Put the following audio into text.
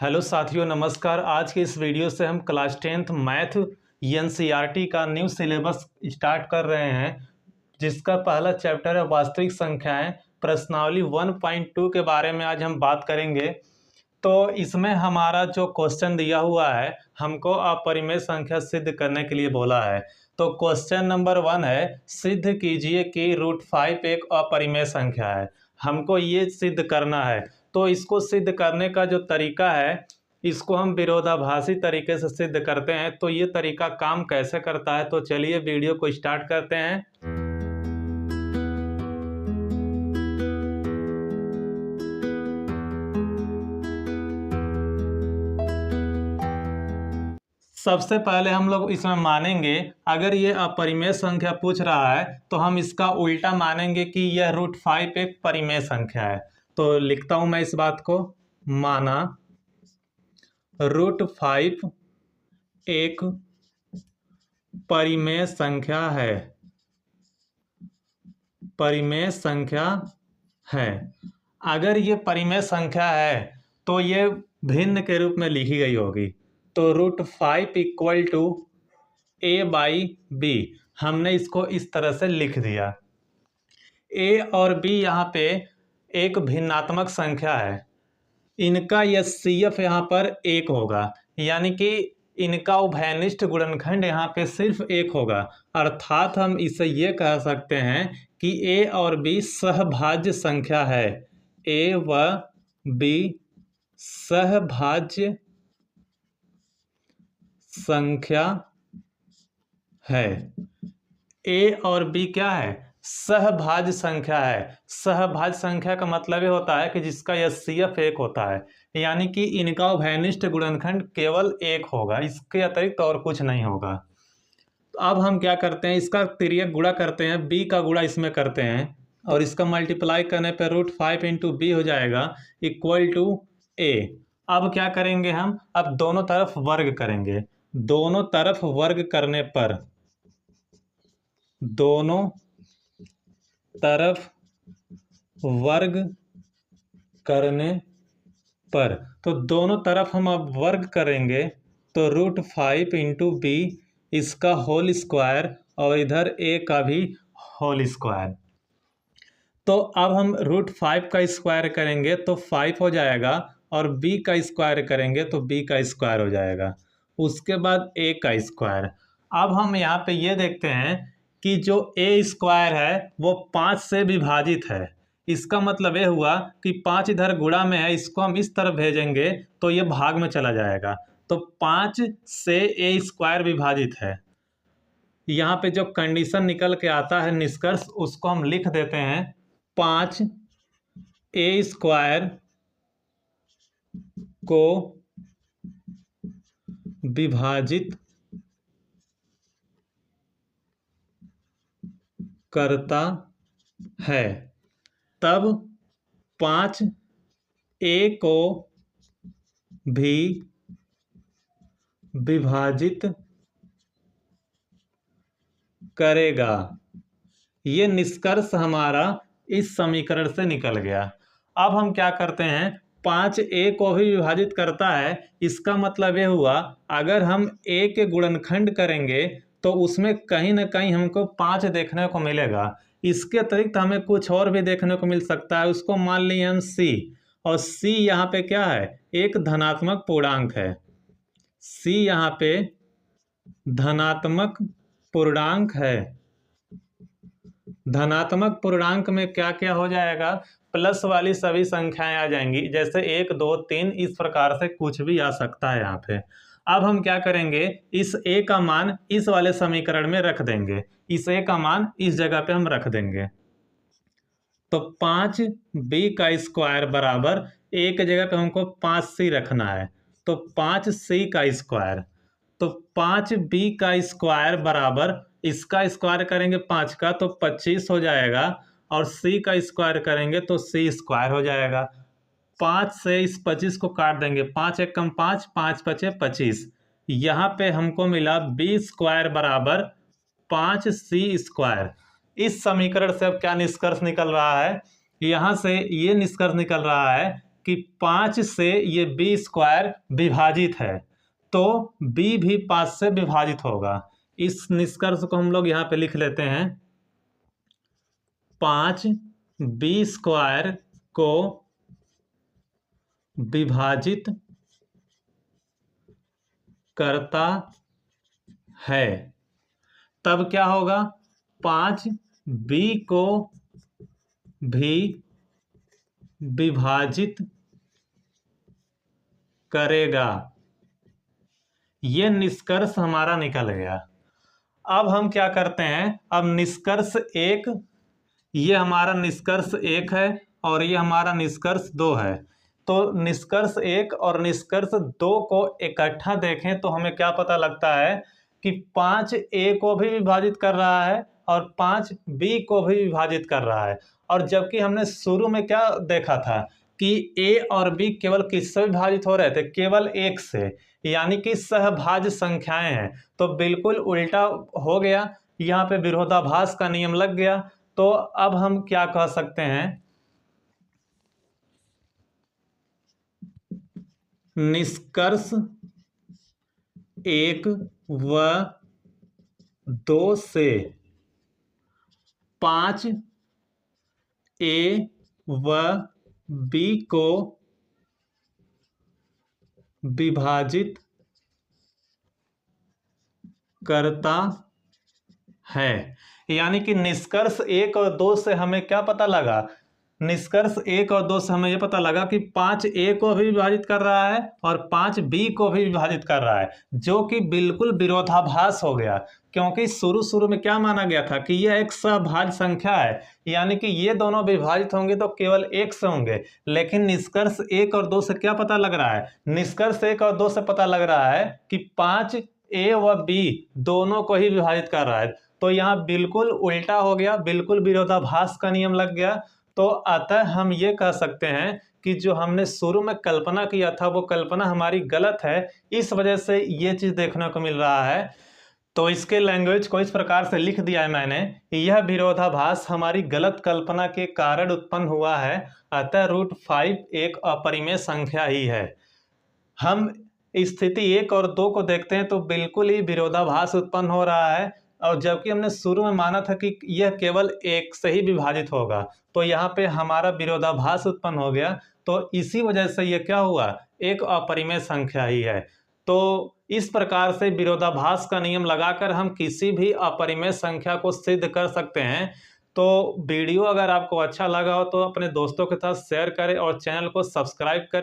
Hello साथियों, नमस्कार। आज के इस वीडियो से हम क्लास 10th मैथ एनसीईआरटी का न्यू सिलेबस स्टार्ट कर रहे हैं, जिसका पहला चैप्टर है वास्तविक संख्याएं। प्रश्नावली 1.2 के बारे में आज हम बात करेंगे। तो इसमें हमारा जो क्वेश्चन दिया हुआ है, हमको अपरिमेय संख्या सिद्ध करने के लिए बोला है। तो क्वेश्चन नंबर 1 है, सिद्ध कीजिए कि √5 एक अपरिमेय संख्या है। हमको ये सिद्ध करना है। तो इसको सिद्ध करने का जो तरीका है, इसको हम विरोधाभासी तरीके से सिद्ध करते हैं। तो ये तरीका काम कैसे करता है, तो चलिए वीडियो को स्टार्ट करते हैं। सबसे पहले हम लोग इसमें मानेंगे, अगर ये अपरिमेय संख्या पूछ रहा है तो हम इसका उल्टा मानेंगे कि यह √5 एक परिमेय संख्या है। तो लिखता हूं मैं इस बात को, माना √5 एक परिमेय संख्या है। परिमेय संख्या है। अगर ये परिमेय संख्या है तो ये भिन्न के रूप में लिखी गई होगी। तो √5 = a/b, हमने इसको इस तरह से लिख दिया। a और b यहाँ पे एक भिन्नात्मक संख्या है। इनका HCF यहाँ पर 1 होगा, यानी कि इनका उभयनिष्ठ गुणनखंड यहाँ पे सिर्फ 1 होगा। अर्थात हम इसे ये कह सकते हैं कि a और b सहभाज्य संख्या है। a व b सहभाज्य संख्या है। a और b क्या है? सहभाज्य संख्या है। सहभाज्य संख्या का मतलब ये होता है कि जिसका HCF 1 होता है, यानी कि इनका उभयनिष्ठ गुणनखंड केवल 1 होगा, इसके अतिरिक्त और कुछ नहीं होगा। तो अब हम क्या करते हैं, इसका तिर्यक गुणा करते हैं, b का गुणा इसमें करते हैं और इसका मल्टीप्लाई करने पर √5 × b हो जाएगा =a। अब क्या करेंगे हम, अब दोनों तरफ वर्ग करेंगे। दोनों तरफ वर्ग करने पर, दोनों तरफ वर्ग करने पर, तो दोनों तरफ हम अब वर्ग करेंगे तो √5 × b इसका होल स्क्वायर और इधर a का भी होल स्क्वायर। तो अब हम √5 का स्क्वायर करेंगे तो 5 हो जाएगा और b का स्क्वायर करेंगे तो b का स्क्वायर हो जाएगा। उसके बाद a का स्क्वायर। अब हम यहाँ पे ये देखते हैं कि जो a² है वो 5 से विभाजित है। इसका मतलब ये हुआ कि 5 इधर गुणा में है, इसको हम इस तरफ भेजेंगे तो ये भाग में चला जाएगा। तो 5 से a² विभाजित है। यहाँ पे जो कंडीशन निकल के आता है, निष्कर्ष, उसको हम लिख देते हैं। 5 a² को विभाजित करता है, तब 5a को भी विभाजित करेगा। ये निष्कर्ष हमारा इस समीकरण से निकल गया। अब हम क्या करते हैं, 5a को भी विभाजित करता है। इसका मतलब ये हुआ, अगर हम a के गुणनखंड करेंगे तो उसमें कहीं ना कहीं हमको 5 देखने को मिलेगा। इसके अतिरिक्त हमें कुछ और भी देखने को मिल सकता है। उसको मान लिए हम c, और c यहाँ पे क्या है, एक धनात्मक पूर्णांक है। c यहाँ पे धनात्मक पूर्णांक है। धनात्मक पूर्णांक में क्या क्या हो जाएगा, प्लस वाली सभी संख्याएं आ जाएंगी, जैसे 1 2 3, इस प्रकार से कुछ भी आ सकता है यहाँ पे। अब हम क्या करेंगे, इस a का मान इस वाले समीकरण में रख देंगे। इस a का मान इस जगह पे हम रख देंगे। तो 5b का स्क्वायर बराबर a की जगह पे हमको 5c रखना है, तो 5c का स्क्वायर। तो 5b का स्क्वायर बराबर, इसका स्क्वायर करेंगे 5 का तो 25 हो जाएगा, और c का स्क्वायर करेंगे तो c² हो जाएगा। 5 से इस 25 को काट देंगे, 5 × 1 = 5, 5 × 5 = 25। यहाँ पे हमको मिला b² बराबर 5c²। इस समीकरण से अब क्या निष्कर्ष निकल रहा है, यहाँ से ये निष्कर्ष निकल रहा है कि 5 से ये b स्क्वायर विभाजित है, तो b भी 5 से विभाजित होगा। इस निष्कर्ष को हम लोग यहाँ पे लिख लेते हैं। 5 b स्क्वायर को विभाजित करता है, तब क्या होगा, 5 b को भी विभाजित करेगा। ये निष्कर्ष हमारा निकल गया। अब हम क्या करते हैं, अब निष्कर्ष एक, ये हमारा निष्कर्ष एक है और ये हमारा निष्कर्ष दो है। तो निष्कर्ष एक और निष्कर्ष दो को इकट्ठा देखें तो हमें क्या पता लगता है कि 5a को भी विभाजित कर रहा है और 5b को भी विभाजित कर रहा है। और जबकि हमने शुरू में क्या देखा था कि a और b केवल किससे विभाजित हो रहे थे, केवल एक से, यानी कि सहभाज्य संख्याएं हैं। तो बिल्कुल उल्टा हो गया, यहाँ पे विरोधाभास का नियम लग गया। तो अब हम क्या कह सकते हैं, निष्कर्ष एक व दो से 5a व b को विभाजित करता है। यानी कि निष्कर्ष एक और दो से हमें क्या पता लगा, निष्कर्ष एक और दो से हमें यह पता लगा कि 5a को भी विभाजित कर रहा है और 5b को भी विभाजित कर रहा है, जो कि बिल्कुल विरोधाभास हो गया। क्योंकि शुरू में क्या माना गया था कि यह एक सहभाज्य संख्या है, यानी कि ये दोनों विभाजित होंगे तो केवल एक से होंगे। लेकिन निष्कर्ष एक और दो से क्या पता लग रहा है, निष्कर्ष एक और दो से पता लग रहा है कि 5a व b दोनों को ही विभाजित कर रहा है। तो यहाँ बिल्कुल उल्टा हो गया, बिल्कुल विरोधाभास का नियम लग गया। तो अतः हम ये कह सकते हैं कि जो हमने शुरू में कल्पना किया था वो कल्पना हमारी गलत है, इस वजह से ये चीज़ देखने को मिल रहा है। तो इसके लैंग्वेज को इस प्रकार से लिख दिया है मैंने, यह विरोधाभास हमारी गलत कल्पना के कारण उत्पन्न हुआ है, अतः √5 एक अपरिमेय संख्या ही है। हम स्थिति एक और दो को देखते हैं तो बिल्कुल ही विरोधाभास उत्पन्न हो रहा है, और जबकि हमने शुरू में माना था कि यह केवल एक से ही विभाजित होगा, तो यहाँ पे हमारा विरोधाभास उत्पन्न हो गया। तो इसी वजह से ये क्या हुआ, एक अपरिमेय संख्या ही है। तो इस प्रकार से विरोधाभास का नियम लगाकर हम किसी भी अपरिमेय संख्या को सिद्ध कर सकते हैं। तो वीडियो अगर आपको अच्छा लगा हो तो अपने दोस्तों के साथ शेयर करें और चैनल को सब्सक्राइब करें।